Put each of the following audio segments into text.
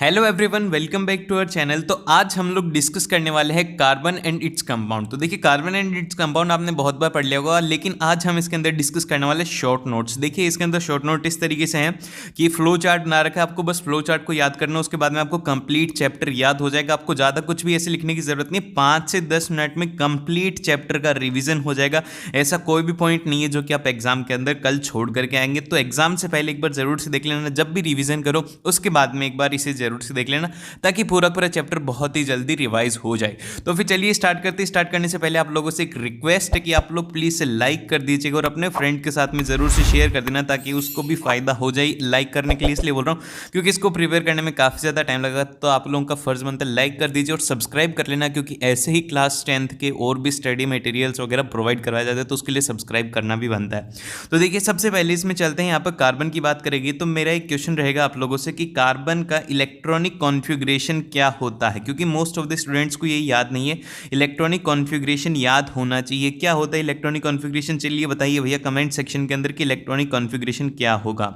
Hello everyone, welcome back to our channel. तो आज हम लोग डिस्कस करने वाले हैं कार्बन एंड इट्स कंपाउंड। तो देखिए, कार्बन एंड इट्स कंपाउंड आपने बहुत बार पढ़ लिया होगा, लेकिन आज हम इसके अंदर डिस्कस करने वाले शॉर्ट नोट्स। देखिए, इसके अंदर शॉर्ट नोट इस तरीके से हैं कि फ्लो चार्ट बना रखा है, आपको बस फ्लो चार्ट को याद करना है, उसके बाद में आपको कंप्लीट चैप्टर याद हो जाएगा। आपको ज़्यादा कुछ भी ऐसे लिखने की जरूरत नहीं, 5 से 10 मिनट में कंप्लीट चैप्टर का रिविजन हो जाएगा। ऐसा कोई भी पॉइंट नहीं है जो कि आप एग्जाम के अंदर कल छोड़ करके आएंगे। तो एग्जाम से पहले एक बार जरूर से देख लेना, जब भी रिविजन करो उसके बाद में एक बार इसे जरूर से देख लेना, ताकि पूरा पूरा चैप्टर बहुत ही जल्दी रिवाइज हो जाए। तो फिर चलिए स्टार्ट करते हैं। स्टार्ट करने से पहले आप लोगों से एक रिक्वेस्ट है कि आप लोग प्लीज से लाइक कर दीजिएगा और अपने फ्रेंड के साथ में जरूर से शेयर कर देना, ताकि उसको भी फायदा हो जाए। लाइक करने के लिए इसलिए बोल रहा हूँ क्योंकि इसको प्रिपेयर करने में काफी ज्यादा टाइम लगा, तो आप लोगों का फर्ज बनता है लाइक कर दीजिए और सब्सक्राइब कर लेना, क्योंकि ऐसे ही क्लास 10th के और भी स्टडी मटेरियल्स वगैरह प्रोवाइड करवाया जाता है, तो उसके लिए सब्सक्राइब करना भी बनता है। तो देखिए, सबसे पहले इसमें चलते हैं, यहाँ पर कार्बन की बात करेंगे। तो मेरा एक क्वेश्चन रहेगा आप लोगों से कि कार्बन का इलेक्ट्रॉनिक कॉन्फ़िगरेशन क्या होता है, क्योंकि मोस्ट ऑफ द स्टूडेंट्स को ये याद नहीं है। इलेक्ट्रॉनिक कॉन्फ़िगरेशन याद होना चाहिए। क्या होता है इलेक्ट्रॉनिक कॉन्फ़िगरेशन? चलिए बताइए भैया कमेंट सेक्शन के अंदर कि इलेक्ट्रॉनिक कॉन्फ़िगरेशन क्या होगा।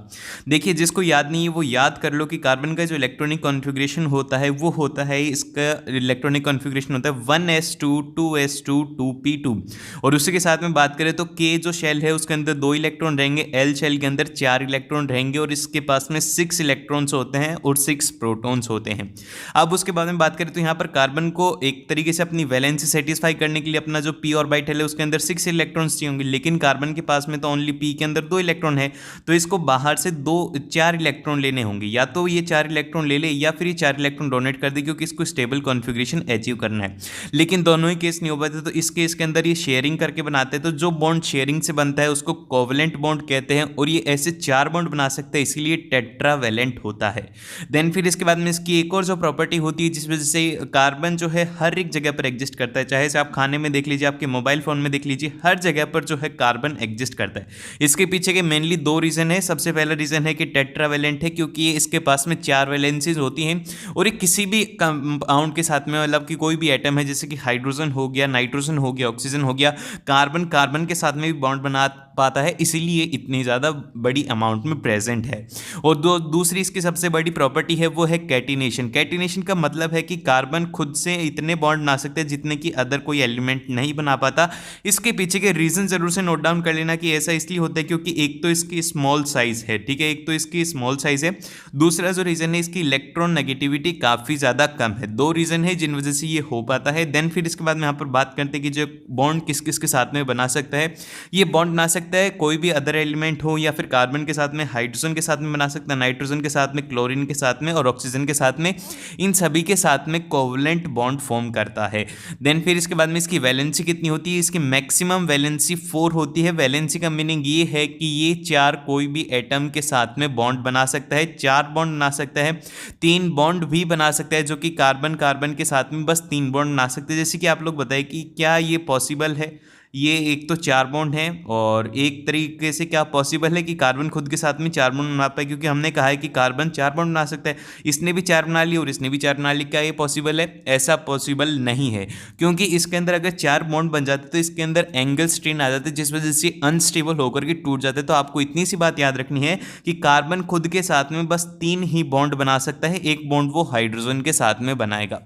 देखिए, जिसको याद नहीं है वो याद कर लो कि कार्बन का जो इलेक्ट्रॉनिक कॉन्फ़िगरेशन होता है वो होता है, इसका इलेक्ट्रॉनिक कॉन्फ़िगरेशन होता है 1s2 2s2 2p2। और उसी के साथ में बात करें तो K जो शेल है उसके अंदर 2 इलेक्ट्रॉन रहेंगे, L शेल के अंदर 4 इलेक्ट्रॉन रहेंगे और इसके पास में 6 इलेक्ट्रॉन्स होते हैं और 6 प्रोटॉन्स होते हैं। अब उसके बाद में बात करें तो यहाँ पर कार्बन को एक तरीके से अपनी वैलेंसी सेटिस्फाई करने के लिए अपना जो p ऑर्बिटल है उसके अंदर 6 इलेक्ट्रॉन्स चाहिए होंगे, लेकिन कार्बन के पास में तो ओनली p के अंदर 2 इलेक्ट्रॉन है, तो इसको बाहर से 4 इलेक्ट्रॉन लेने होंगे। या तो ये 4 इलेक्ट्रॉन ले ले या फिर ये 4 इलेक्ट्रॉन डोनेट कर दे, क्योंकि इसको स्टेबल कॉन्फ़िगरेशन अचीव करना है। लेकिन दोनों ही केस नहीं हो पाते, तो इस केस के अंदर ये शेयरिंग करके बनाते हैं। तो जो बॉन्ड शेयरिंग से बनता है उसको कोवलेंट बॉन्ड कहते हैं, और ये ऐसे 4 बॉन्ड बना सकते हैं, इसीलिए टेट्रावैलेंट होता है। देन फिर इसके बाद में इसकी एक और जो प्रॉपर्टी होती है जिस वजह से कार्बन जो है हर एक जगह पर एग्जिस्ट करता है, चाहे से आप खाने में देख लीजिए, आपके मोबाइल फोन में देख लीजिए, हर जगह पर जो है कार्बन एग्जिस्ट करता है। इसके पीछे के मेनली 2 रीजन है। सबसे पहला रीजन है कि टेट्रावैलेंट है, क्योंकि ये इसके पास में 4 वैलेंसीज होती हैं और ये किसी भी कंपाउंड के साथ में, मतलब कि कोई भी एटम है जैसे कि हाइड्रोजन हो गया, नाइट्रोजन हो गया, ऑक्सीजन हो गया, कार्बन कार्बन के साथ में भी बॉन्ड बना पाता है, इसीलिए इतनी ज़्यादा बड़ी अमाउंट में प्रेजेंट है। और दूसरी इसकी सबसे बड़ी प्रॉपर्टी है वो है कैटिनेशन। कैटिनेशन का मतलब है कि कार्बन खुद से इतने बॉन्ड बना सकते हैं जितने कि अदर कोई एलिमेंट नहीं बना पाता। इसके पीछे के रीजन जरूर से नोट डाउन कर लेना कि ऐसा इसलिए होता है क्योंकि एक तो इसकी स्मॉल साइज है, ठीक है, एक तो इसकी स्मॉल साइज है, दूसरा जो रीजन है इसकी इलेक्ट्रॉन नेगेटिविटी काफ़ी ज़्यादा कम है। 2 रीजन है जिन वजह से ये हो पाता है। देन फिर इसके बाद में यहाँ पर बात करते हैं कि जो बॉन्ड किस किस के साथ में बना सकता है। ये बॉन्ड बना सकता है कोई भी अदर एलिमेंट हो, या फिर कार्बन के साथ में हाइड्रोजन के साथ में बना सकता है, नाइट्रोजन के साथ में, क्लोरीन के साथ में और ऑक्सीजन के साथ में। इन सभी के साथ में कोवलेंट बॉन्ड फॉर्म करता है। देन फिर इसके बाद में इसकी वैलेंसी कितनी होती है? इसकी मैक्सिमम वैलेंसी 4 होती है। वैलेंसी का मीनिंग ये है कि ये 4 कोई भी एटम के साथ में बॉन्ड बना सकता है, 4 बॉन्ड बना सकता है, 3 बॉन्ड भी बना सकता है, जो कि कार्बन कार्बन के साथ में बस 3 बॉन्ड बना सकते हैं। जैसे कि आप लोग बताएं कि क्या ये पॉसिबल है? ये एक तो 4 बॉन्ड हैं, और एक तरीके से क्या पॉसिबल है कि कार्बन खुद के साथ में 4 बॉन्ड बना पाए? क्योंकि हमने कहा है कि कार्बन 4 बॉन्ड बना सकता है, इसने भी 4 बना ली और इसने भी 4 बना ली। क्या ये पॉसिबल है? ऐसा पॉसिबल नहीं है, क्योंकि इसके अंदर अगर 4 बॉन्ड बन जाते तो इसके अंदर एंगल स्ट्रेन आ जाते, जिस वजह से अनस्टेबल होकर के टूट जाते। तो आपको इतनी सी बात याद रखनी है कि कार्बन खुद के साथ में बस 3 ही बॉन्ड बना सकता है, एक बॉन्ड वो हाइड्रोजन के साथ में बनाएगा।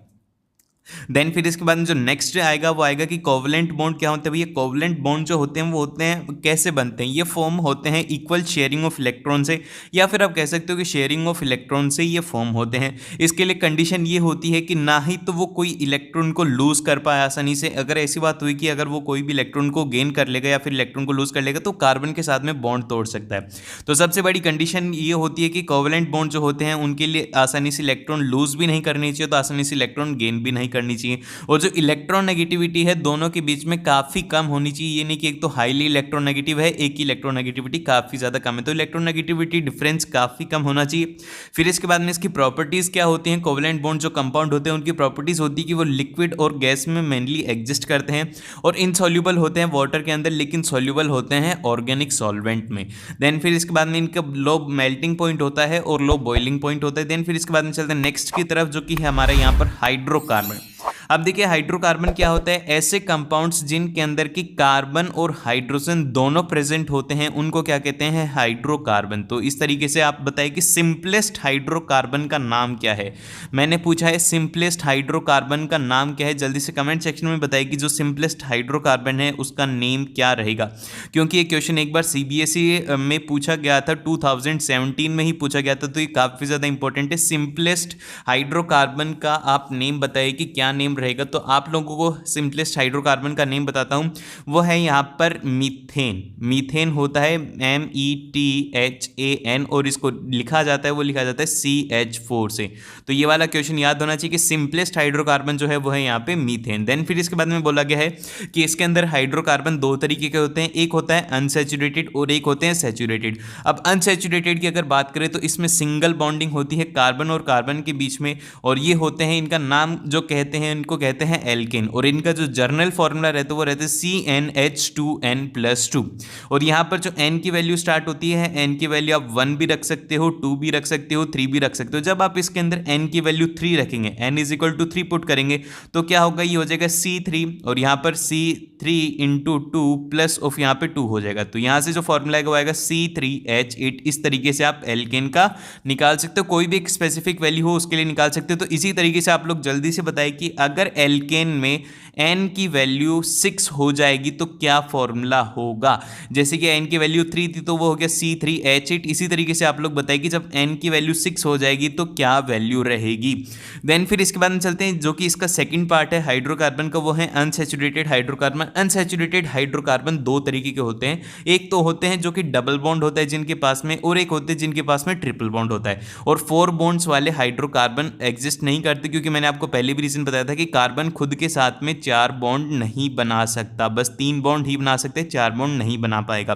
देन फिर इसके बाद में जो नेक्स्ट आएगा वो आएगा कि कोवलेंट बॉन्ड क्या होते हैं। भैया कोवलेंट बॉन्ड जो होते हैं वो होते हैं, कैसे बनते हैं? ये फॉर्म होते हैं इक्वल शेयरिंग ऑफ इलेक्ट्रॉन से, या फिर आप कह सकते हो कि शेयरिंग ऑफ इलेक्ट्रॉन से ये फॉर्म होते हैं। इसके लिए कंडीशन ये होती है कि ना ही तो वो कोई इलेक्ट्रॉन को लूज कर पाए आसानी से। अगर ऐसी बात हुई कि अगर वो कोई भी इलेक्ट्रॉन को गेन कर लेगा या फिर इलेक्ट्रॉन को लूज कर लेगा, तो कार्बन के साथ में बॉन्ड तोड़ सकता है। तो सबसे बड़ी कंडीशन ये होती है कि कोवलेंट बॉन्ड जो होते हैं उनके लिए आसानी से इलेक्ट्रॉन लूज भी नहीं करनी चाहिए, तो आसानी से इलेक्ट्रॉन गेन भी नहीं करनी चाहिए। और जो इलेक्ट्रॉन नेगेटिविटी है दोनों के बीच में काफी कम होनी चाहिए। ये नहीं कि एक तो हाईली इलेक्ट्रॉन नेगेटिव है, एक ही इलेक्ट्रॉन नेगेटिविटी काफी ज्यादा कम है, तो इलेक्ट्रॉन नेगेटिविटी डिफरेंस काफी कम होना चाहिए। फिर इसके बाद में इसकी प्रॉपर्टीज क्या होती हैं? कोवलेंट बॉन्ड जो कंपाउंड होते हैं उनकी प्रॉपर्टीज होती है कि वो लिक्विड और गैस में मेनली एग्जिस्ट करते हैं, और इनसॉल्युबल होते हैं वाटर के अंदर, लेकिन सॉल्युबल होते हैं ऑर्गेनिक सॉल्वेंट में। देन फिर इसके बाद में इनका लो मेल्टिंग पॉइंट होता है और लो बॉइलिंग पॉइंट होता है। देन फिर इसके बाद में चलते हैं नेक्स्ट की तरफ, जो कि है हमारे यहाँ पर हाइड्रोकार्बन। अब देखिए हाइड्रोकार्बन क्या होता है, ऐसे कंपाउंड्स जिनके अंदर की कार्बन और हाइड्रोजन दोनों प्रेजेंट होते हैं उनको क्या कहते हैं, हाइड्रोकार्बन। तो इस तरीके से आप बताइए कि सिंपलेस्ट हाइड्रोकार्बन का नाम क्या है। मैंने पूछा है सिंपलेस्ट हाइड्रोकार्बन का नाम क्या है, जल्दी से कमेंट सेक्शन में बताइए कि जो सिंपलेस्ट हाइड्रोकार्बन है उसका नेम क्या रहेगा, क्योंकि ये क्वेश्चन एक बार सीबीएसई में पूछा गया था, 2017 में ही पूछा गया था, तो ये काफ़ी ज़्यादा इंपॉर्टेंट है। सिंपलेस्ट हाइड्रोकार्बन का आप नेम बताइए कि क्या नेम रहेगा। तो आप लोगों को सिंपलेस्ट हाइड्रोकार्बन का नेम बताता हूँ, वो है यहाँ पर मीथेन। मीथेन होता है METHAN और इसको लिखा जाता है, वो लिखा जाता है CH4 से। तो ये वाला क्वेश्चन याद होना चाहिए कि सिंपलेस्ट हाइड्रोकार्बन जो है वो है यहाँ पे मीथेन। देन फिर इसके बाद में बोला गया है कि इसके अंदर हाइड्रोकार्बन दो तरीके के होते हैं, एक होता है अनसैचुरेटेड और एक होते हैं सैचुरेटेड। अब अनसैचुरेटेड की अगर बात करें तो इसमें सिंगल बॉन्डिंग होती है कार्बन और कार्बन के बीच में, और ये होते हैं, इनका नाम जो कहते हैं इनको कहते हैं एल्केन, और इनका जो जर्नल फॉर्मूला रहता है वो रहता है CnH2n+2। और यहाँ पर जो n की वैल्यू स्टार्ट होती है, n की वैल्यू आप 1 भी रख सकते हो, 2 भी रख सकते हो, 3 भी रख सकते हो। जब आप इसके अंदर n की वैल्यू 3 रखेंगे, n = 3 पुट करेंगे तो क्या होगा, ये हो जाएगा C3, और यहाँ पर C3 × 2 प्लस ऑफ यहाँ पे 2 हो जाएगा। तो यहाँ से जो फॉर्मूला है वो आएगा C3H8। इस तरीके से आप एल्केन का निकाल सकते हो, कोई भी एक स्पेसिफिक वैल्यू हो उसके लिए निकाल सकते हो। तो इसी तरीके से आप लोग जल्दी से बताएं कि अगर एल्केन में n की वैल्यू 6 हो जाएगी तो क्या फॉर्मूला होगा। जैसे कि n की वैल्यू 3 थी तो वो हो गया C3H8। इसी तरीके से आप लोग बताएं कि जब n की वैल्यू 6 हो जाएगी तो क्या वैल्यू रहेगी। देन फिर इसके बाद में चलते हैं जो कि इसका सेकंड पार्ट है हाइड्रोकार्बन का, वो है अनसैचुरेटेड हाइड्रोकार्बन। अनसैचुरेटेड हाइड्रोकार्बन दो तरीके के होते हैं, एक तो होते हैं जो कि डबल बॉन्ड होता है जिनके पास में, और एक होते हैं जिनके पास में ट्रिपल बॉन्ड होता है। और 4 बॉन्ड्स वाले हाइड्रोकार्बन एग्जिस्ट नहीं करते, क्योंकि मैंने आपको पहले भी रीजन बताया था कि कार्बन खुद के साथ में 4 बॉन्ड नहीं बना सकता, बस 3 बॉन्ड ही बना सकते हैं, 4 बॉन्ड नहीं बना पाएगा।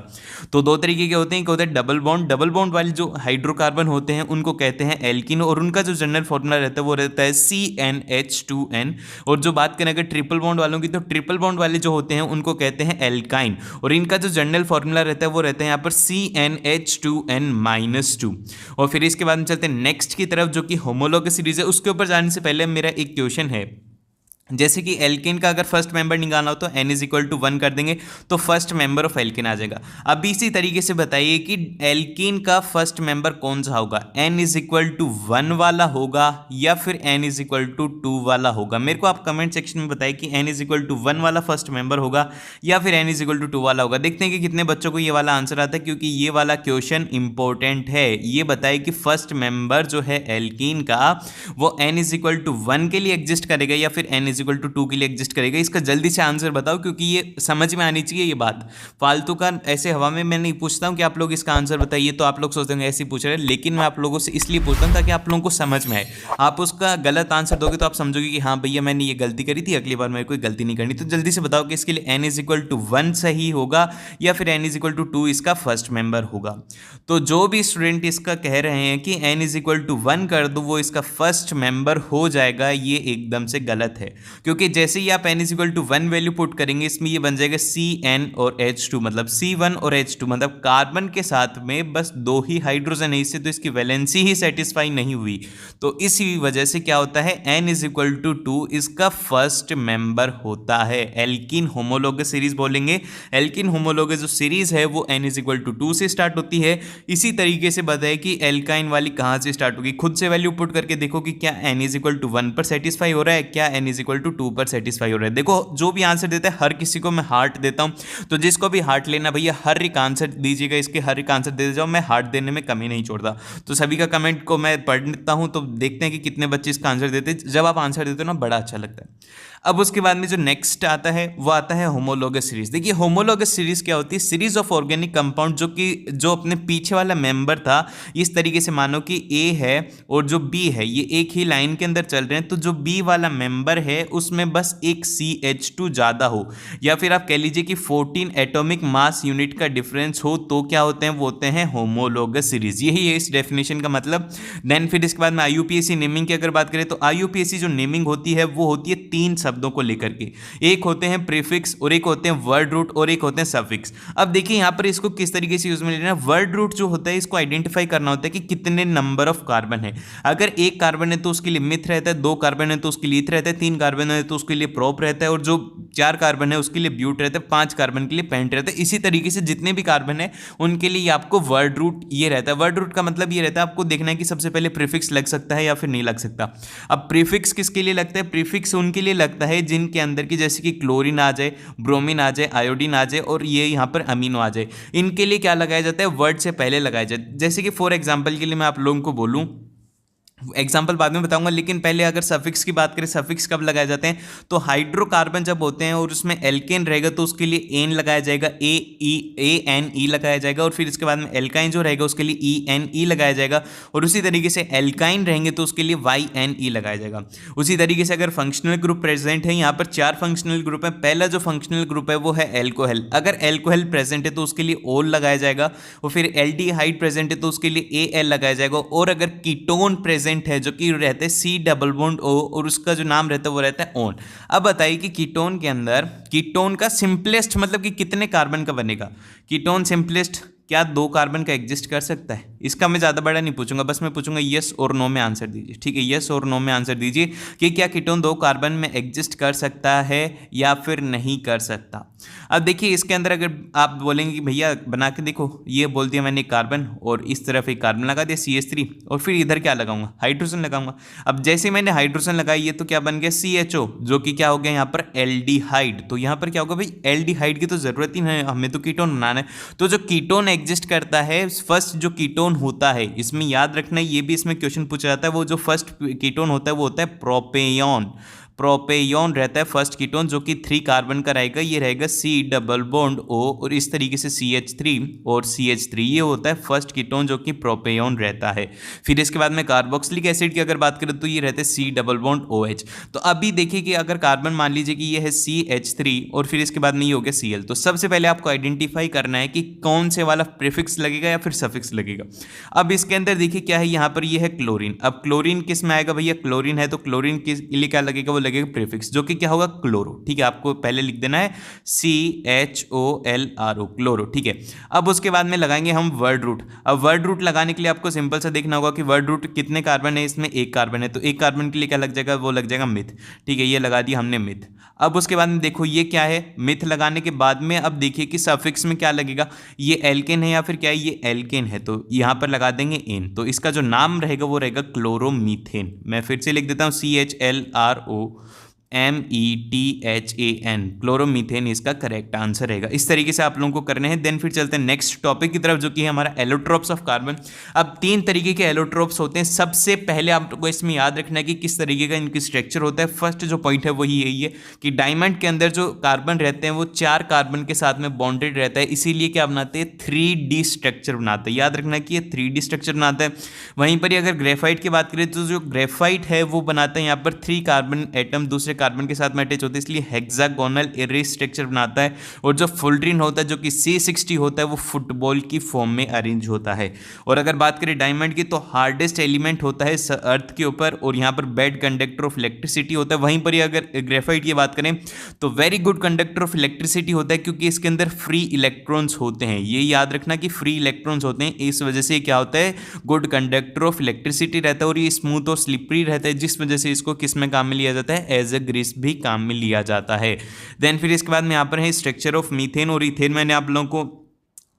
तो दो तरीके के होते हैं, एक होता है डबल बॉन्ड। डबल बॉन्ड वाले जो हाइड्रोकार्बन होते हैं उनको कहते हैं एल्किन, और उनका जो जनरल फॉर्मूला रहता है वो रहता है CnH2n। और जो बात करें अगर ट्रिपल बॉन्ड वालों की, तो ट्रिपल बॉन्ड वाले जो होते हैं उनको कहते हैं एल्काइन, और इनका जो जनरल फॉर्मूला रहता है वो रहता है यहाँ पर CnH2n-2। और फिर इसके बाद में चलते हैं नेक्स्ट की तरफ जो कि होमोलॉगस सीरीज है। उसके ऊपर जाने से पहले मेरा एक क्वेश्चन है, जैसे कि एल्केन का अगर फर्स्ट मेंबर निकालना हो तो n = 1 कर देंगे तो फर्स्ट मेंबर ऑफ एल्केन आ जाएगा। अब इसी तरीके से बताइए कि एल्केन का फर्स्ट मेंबर कौन सा होगा, n = 1 वाला होगा या फिर n = 2 वाला होगा। मेरे को आप कमेंट सेक्शन में बताइए कि n = 1 वाला फर्स्ट मेंबर होगा या फिर n = 2 वाला होगा। देखते हैं कि कितने बच्चों को ये वाला आंसर आता है, क्योंकि ये वाला क्वेश्चन इंपॉर्टेंट है। ये बताइए कि फर्स्ट मेंबर जो है एल्केन का वो n = 1 के लिए एग्जिस्ट करेगा या फिर n = 2 के लिए एग्जिस्ट करेगा। इसका जल्दी से आंसर बताओ, क्योंकि ये समझ में आनी चाहिए। ये बात फालतू का ऐसे हवा में मैं नहीं पूछता हूँ कि आप लोग इसका आंसर बताइए, तो आप लोग सोचते होंगे ऐसे ही पूछ रहे हैं, लेकिन मैं आप लोगों से इसलिए पूछता हूँ ताकि आप लोगों को समझ में आए। आप उसका गलत आंसर दोगे तो आप समझोगे कि हाँ भैया मैंने ये गलती करी थी, अगली बार मेरे को गलती नहीं करनी। तो जल्दी से बताओ कि इसके लिए n = 1 सही होगा या फिर n = 2 इसका फर्स्ट मेंबर होगा। तो जो भी स्टूडेंट इसका कह रहे हैं कि n = 1 कर दो वो इसका फर्स्ट मेंबर हो जाएगा, ये एकदम से गलत है। क्योंकि जैसे ही आप n = 1 वैल्यू पुट करेंगे इसमें ये बन जाएगा Cn और H2, मतलब C1 और H2, मतलब कार्बन के साथ में बस 2 ही हाइड्रोजन है, इससे तो इसकी वैलेंसी ही सेटिस्फाई नहीं हुई। तो इसी वजह से क्या होता है, n = 2 इसका फर्स्ट मेंबर होता है। एल्किन होमोलोगस सीरीज बोलेंगे। एल्किन होमोलोगस जो सीरीज है वो n = 2 से स्टार्ट होती है। इसी तरीके से बताए कि एल्काइन वाली कहाँ से स्टार्ट होगी, खुद से वैल्यू पुट करके देखो कि क्या n = 1 पर सेटिस्फाई हो रहा है, क्या n = 2 पर सेटिस्फाई हो रहा है। देखो जो भी आंसर देता है हर किसी को मैं हार्ट देता हूं, तो जिसको भी हार्ट लेना भैया हर एक आंसर दीजिएगा, इसके हर एक आंसर दे जाओ, मैं हार्ट देने में कमी नहीं छोड़ता। तो सभी का कमेंट को मैं पढ़ लेता हूं, तो देखते हैं कि कितने बच्चे इसका आंसर देते हैं। जब आप आंसर देते हो ना बड़ा अच्छा लगता है। अब उसके बाद में जो नेक्स्ट आता है वो आता है होमोलोगस सीरीज। देखिए होमोलोगस सीरीज क्या होती है, सीरीज ऑफ ऑर्गेनिक कंपाउंड जो अपने पीछे वाला मेंबर था, इस तरीके से मानो कि A है और जो B है ये एक ही लाइन के अंदर चल रहे हैं, तो जो B वाला मेंबर है उसमें बस एक CH2 ज़्यादा हो, या फिर आप कह लीजिए कि 14 एटॉमिक मास यूनिट का डिफरेंस हो, तो क्या होते हैं, वो होते हैं होमोलोगस सीरीज। यही है इस डेफिनेशन का मतलब। देन फिर इसके बाद में IUPAC नेमिंग की अगर बात करें तो IUPAC जो नेमिंग होती है वो होती है तीन शब्दों को लेकर के, एक होते हैं प्रीफिक्स और एक होते हैं वर्ड रूट और एक होते हैं सफिक्स। अब देखिए यहाँ पर इसको किस तरीके से यूज में लेना है। वर्ड रूट जो होता है इसको आइडेंटिफाई करना होता है कि कितने नंबर ऑफ कार्बन है। अगर एक कार्बन है तो उसके लिए मिथ रहता है, दो कार्बन है तो उसके लिए ईथ रहता है, तीन कार्बन है तो उसके लिए प्रोप रहता है, और जो चार कार्बन है उसके लिए ब्यूट रहता है, पांच कार्बन के लिए पेंट रहता है। इसी तरीके से जितने भी कार्बन है उनके लिए आपको वर्ड रूट ये रहता है। वर्ड रूट का मतलब ये रहता है आपको देखना है कि सबसे पहले प्रीफिक्स लग सकता है या फिर नहीं लग सकता। अब प्रीफिक्स किसके लिए लगता है? प्रीफिक्स उनके लिए लगता है जिनके अंदर की जैसे कि क्लोरीन आ जाए, ब्रोमीन आ जाए, आयोडीन आ जाए और ये यहाँ पर अमीनो आ जाए, इनके लिए क्या लगाया जाता है? वर्ड से पहले लगाया जाए। जैसे कि फॉर एग्जाम्पल के लिए मैं आप लोगों को बोलूँ, एग्जाम्पल बाद में बताऊंगा, लेकिन पहले अगर सफिक्स की बात करें, सफिक्स कब लगाए जाते हैं? तो हाइड्रोकार्बन जब होते हैं और उसमें एल्केन रहेगा तो उसके लिए एन लगाया जाएगा, ए एन ई लगाया जाएगा, और फिर इसके बाद में एल्काइन जो रहेगा उसके लिए ई एन ई लगाया जाएगा, और उसी तरीके से एल्काइन रहेंगे तो उसके लिए वाई एन ई लगाया जाएगा। उसी तरीके से अगर फंक्शनल ग्रुप प्रेजेंट है, यहाँ पर चार फंक्शनल ग्रुप है। पहला जो फंक्शनल ग्रुप है वो है एल्कोहल। अगर एल्कोहल प्रेजेंट है तो उसके लिए ओल लगाया जाएगा, और फिर एल्डिहाइड प्रेजेंट है तो उसके लिए ए एल लगाया जाएगा, और अगर कीटोन प्रेजेंट है जो कि रहते हैं सी डबल बॉन्ड ओ, और उसका जो नाम रहता है वो रहता है ओन। अब बताइए कि कीटोन के अंदर कीटोन का सिंपलेस्ट मतलब कि कितने कार्बन का बनेगा? कीटोन सिंपलेस्ट क्या दो कार्बन का एग्जिस्ट कर सकता है? इसका मैं ज़्यादा बड़ा नहीं पूछूंगा, बस मैं पूछूंगा यस और नो में आंसर दीजिए। ठीक है, यस और नो में आंसर दीजिए कि क्या कीटोन दो कार्बन में एग्जिस्ट कर सकता है या फिर नहीं कर सकता। अब देखिए इसके अंदर अगर आप बोलेंगे कि भैया बना के देखो, ये बोल दिया मैंने कार्बन और इस तरफ एक कार्बन लगा दिया CH3, और फिर इधर क्या लगाऊंगा? हाइड्रोजन लगाऊंगा। अब जैसे मैंने हाइड्रोजन लगाई ये तो क्या बन गया? CHO, जो कि क्या हो गया यहाँ पर? एल्डिहाइड। तो यहाँ पर क्या होगा भाई? एल्डिहाइड की तो जरूरत ही नहीं है, हमें तो कीटोन बनाना है। तो जो कीटोन एग्जिस्ट करता है, फर्स्ट जो कीटोन होता है, इसमें याद रखना ये भी इसमें क्वेश्चन पूछा जाता है, वो जो फर्स्ट कीटोन होता है वो होता है प्रोपेयन। प्रोपेयन रहता है फर्स्ट कीटोन जो कि 3 कार्बन का रहेगा, ये रहेगा C डबल बॉन्ड O, और इस तरीके से CH3 और CH3, ये होता है फर्स्ट कीटोन जो कि प्रोपेयन रहता है। फिर इसके बाद में कार्बोक्सिलिक एसिड की अगर बात करें तो ये रहते हैं C डबल बॉन्ड OH। तो अभी देखिए कि अगर कार्बन मान लीजिए कि ये है CH3 और फिर इसके बाद में ये हो गया Cl, तो सबसे पहले आपको आइडेंटिफाई करना है कि कौन से वाला प्रीफिक्स लगेगा या फिर सफिक्स लगेगा। अब इसके अंदर देखिए क्या है, यहाँ पर ये है क्लोरीन। अब क्लोरीन किस में आएगा भैया? क्लोरीन है तो क्लोरीन के लिए क्या लगेगा? वो लगेगा प्रीफिक्स, जो कि क्या होगा? क्लोरो। ठीक है, आपको पहले लिख देना है CHOLRO, क्लोरो। ठीक है, अब उसके बाद में लगाएंगे हम वर्ड रूट। अब वर्ड रूट लगाने के लिए आपको सिंपल सा देखना होगा कि वर्ड रूट कितने कार्बन है, इसमें एक कार्बन है, तो एक कार्बन के लिए क्या लग जाएगा? वो लग जाएगा मिथ। ठीक है, ये लगा दिया हमने मिथ। अब उसके बाद में देखो ये क्या है? मिथ लगाने के बाद में अब देखिए कि सफिक्स में क्या लगेगा? ये एल्केन है या फिर क्या है? ये एल्केन है, तो यहाँ पर लगा देंगे एन, तो इसका जो नाम रहेगा वो रहेगा क्लोरोमीथेन। मैं फिर से लिख देता हूँ CHLROMETHAN, क्लोरोमीथेन इसका करेक्ट आंसर रहेगा। इस तरीके से आप लोगों को करने हैं। देन फिर चलते हैं नेक्स्ट टॉपिक की तरफ, जो कि है हमारा एलोट्रोप्स ऑफ कार्बन। अब 3 तरीके के एलोट्रोप्स होते हैं। सबसे पहले आपको इसमें याद रखना है कि किस तरीके का इनकी स्ट्रक्चर होता है। फर्स्ट जो पॉइंट है वही यही है कि डायमंड के अंदर जो कार्बन रहते हैं वो 4 कार्बन के साथ में बॉन्डेड रहता है, इसीलिए क्या बनाते हैं? 3D स्ट्रक्चर बनाते हैं। याद रखना कि ये 3D स्ट्रक्चर बनाता है। वहीं पर अगर ग्रेफाइट की बात करें तो जो ग्रेफाइट है वो बनाता है यहाँ पर 3 कार्बन एटम दूसरे कार्बन के साथ में अटैच होते हैं, इसलिए हेक्सागोनल एरे स्ट्रक्चर बनाता है। और जो फुलड्रीन होता है जो कि C60 होता है वो फुटबॉल की फॉर्म में अरेंज होता है। और अगर बात करें डायमंड की तो हार्डेस्ट एलिमेंट होता है अर्थ के ऊपर, और यहाँ पर बेड कंडक्टर ऑफ इलेक्ट्रिसिटी होता है। वहीं पर अगर ग्रेफाइट की बात करें तो very good conductor of electricity होता है, क्योंकि इसके अंदर फ्री इलेक्ट्रॉन्स होते हैं। ये याद रखना कि फ्री इलेक्ट्रॉन्स होते हैं, इस वजह से क्या होता है? गुड कंडक्टर ऑफ इलेक्ट्रिसिटी रहता है, और ये स्मूथ और स्लिपरी रहता है, जिस वजह से इसको किस में काम में लिया जाता है? एज ए ग्रीस भी काम में लिया जाता है। देन फिर इसके बाद में यहाँ पर है स्ट्रक्चर ऑफ मीथेन और इथेन। मैंने आप लोगों को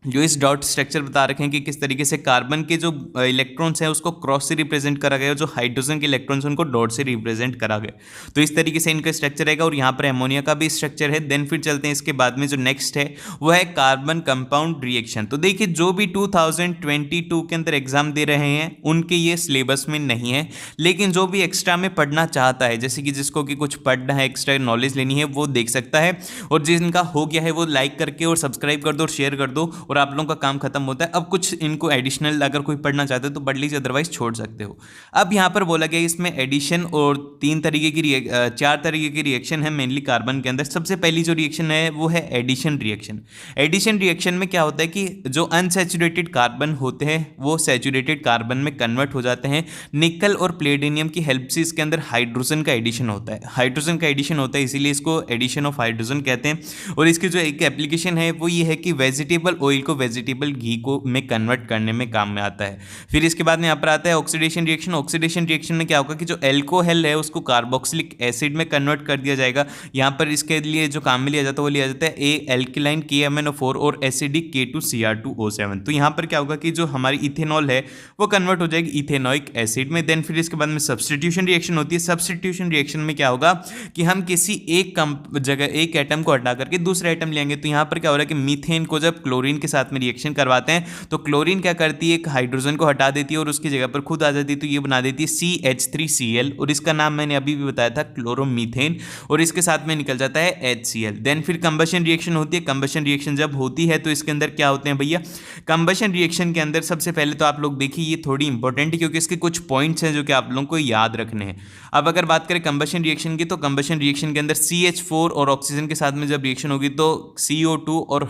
जो इस डॉट स्ट्रक्चर बता रखे हैं कि किस तरीके से कार्बन के जो इलेक्ट्रॉन्स हैं उसको क्रॉस से रिप्रेजेंट करा गया, जो हाइड्रोजन के इलेक्ट्रॉन्स हैं उनको डॉट से रिप्रेजेंट करा गया। तो इस तरीके से इनका स्ट्रक्चर रहेगा, और यहाँ पर एमोनिया का भी स्ट्रक्चर है। देन फिर चलते हैं इसके बाद में जो नेक्स्ट है वो है कार्बन कंपाउंड रिएक्शन। तो देखिए जो भी 2022 के अंदर एग्जाम दे रहे हैं उनके ये सिलेबस में नहीं है, लेकिन जो भी एक्स्ट्रा में पढ़ना चाहता है, जैसे कि जिसको कि कुछ पढ़ना है, एक्स्ट्रा नॉलेज लेनी है, वो देख सकता है। और जिनका हो गया है वो लाइक करके और सब्सक्राइब कर दो और शेयर कर दो। और और आप लोगों का काम खत्म होता है। अब कुछ इनको एडिशनल अगर कोई पढ़ना चाहते हो तो पढ़ लीजिए, अदरवाइज छोड़ सकते हो। अब यहाँ पर बोला गया इसमें एडिशन और 4 तरीके की रिएक्शन है मेनली कार्बन के अंदर। सबसे पहली जो रिएक्शन है वो है एडिशन रिएक्शन। एडिशन रिएक्शन में क्या होता है कि जो अनसैचुरेटेड कार्बन होते हैं वो सैचुरेटेड कार्बन में कन्वर्ट हो जाते हैं। निकल और प्लेटिनियम की हेल्प से इसके अंदर हाइड्रोजन का एडिशन होता है, हाइड्रोजन का एडिशन होता है, इसीलिए इसको एडिशन ऑफ हाइड्रोजन कहते हैं। और इसकी जो एक एप्लीकेशन है वो ये है कि वेजिटेबल ऑयल को वेजिटेबल घी को में कन्वर्ट करने में काम में आता है। फिर इसके बाद में यहाँ पर आता है ऑक्सीडेशन रिएक्शन। ऑक्सीडेशन रिएक्शन में क्या होगा कि जो एल्कोहल है उसको कार्बोक्सिलिक एसिड में कन्वर्ट कर दिया जाएगा। यहाँ पर इसके लिए जो काम में लिया जाता है वो लिया जाता है ए एल्किलाइन KMnO4 और एसिडिक K2Cr2O7। तो यहाँ पर क्या होगा कि जो हमारी इथेनॉल है वो कन्वर्ट हो जाएगी इथेनॉइक एसिड में। देन फिर इसके बाद में सब्स्टिट्यूशन रिएक्शन होती है। सब्स्टिट्यूशन रिएक्शन में क्या होगा कि हम किसी एक जगह एक एटम को हटा करके दूसरा एटम लेंगे। तो यहाँ पर क्या हो रहा है कि मीथेन को जब क्लोरीन के साथ में रिएक्शन करवाते हैं तो क्लोरीन क्या करती है, एक हाइड्रोजन को हटा देती है और उसकी जगह पर खुद आ जाती है, तो ये बना देती है CH3Cl और इसका नाम मैंने अभी भी बताया था क्लोरोमीथेन, और इसके साथ में निकल जाता है HCl। देन फिर कंबशन रिएक्शन होती है। कंबशन रिएक्शन जब होती है तो इसके अंदर क्या होते हैं भैया, कंबशन रिएक्शन के अंदर सबसे पहले तो आप लोग देखिए ये थोड़ी इंपॉर्टेंट है क्योंकि इसके कुछ पॉइंट्स हैं जो कि आप लोगों को याद रखने हैं। अब अगर बात करें कंबशन रिएक्शन की तो कंबशन रिएक्शन के अंदर CH4 और ऑक्सीजन के साथ में जब रिएक्शन होगी तो CO2 और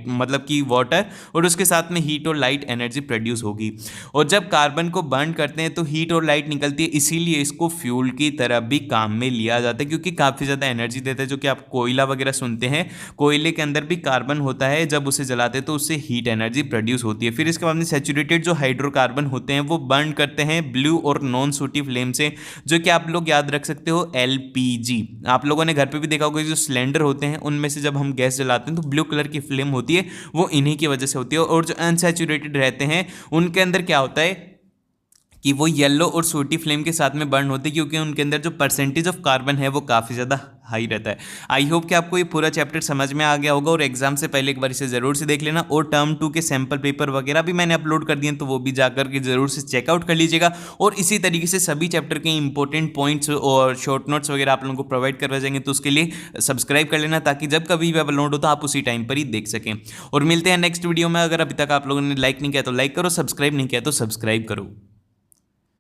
मतलब कि वाटर और उसके साथ में हीट और लाइट एनर्जी प्रोड्यूस होगी। और जब कार्बन को बर्न करते हैं तो हीट और लाइट निकलती है, इसीलिए इसको फ्यूल की तरह भी काम में लिया जाता है क्योंकि काफ़ी ज़्यादा एनर्जी देता है। जो कि आप कोयला वगैरह सुनते हैं, कोयले के अंदर भी कार्बन होता है, जब उसे जलाते हैं तो उससे हीट एनर्जी प्रोड्यूस होती है। फिर इसके बाद में सैचुरेटेड जो हाइड्रोकार्बन होते हैं वो बर्न करते हैं ब्लू और नॉन सूटी फ्लेम से, जो कि आप लोग याद रख सकते हो LPG। आप लोगों ने घर पे भी देखा होगा जो सिलेंडर होते हैं उनमें से जब हम गैस जलाते हैं तो ब्लू कलर की फ्लेम होती है, वो इन्हीं की वजह से होती है। और जो अनसैचुरेटेड रहते हैं उनके अंदर क्या होता है कि वो येलो और सूटी फ्लेम के साथ में बर्न होते हैं क्योंकि उनके अंदर जो परसेंटेज ऑफ कार्बन है वो काफ़ी ज़्यादा हाई रहता है। आई होप कि आपको ये पूरा चैप्टर समझ में आ गया होगा और एग्जाम से पहले एक बार इसे ज़रूर से देख लेना। और टर्म 2 के सैम्पल पेपर वगैरह भी मैंने अपलोड कर दिए हैं तो वो भी जाकर के ज़रूर से चेकआउट कर लीजिएगा। और इसी तरीके से सभी चैप्टर के इंपॉर्टेंट पॉइंट्स और शॉर्ट नोट्स वगैरह आप लोगों को प्रोवाइड करवा जाएंगे, तो उसके लिए सब्सक्राइब कर लेना ताकि जब कभी भी अपलोड हो तो आप उसी टाइम पर ही देख सकें। और मिलते हैं नेक्स्ट वीडियो में। अगर अभी तक आप लोगों ने लाइक नहीं किया तो लाइक करो, सब्सक्राइब नहीं किया तो सब्सक्राइब करो।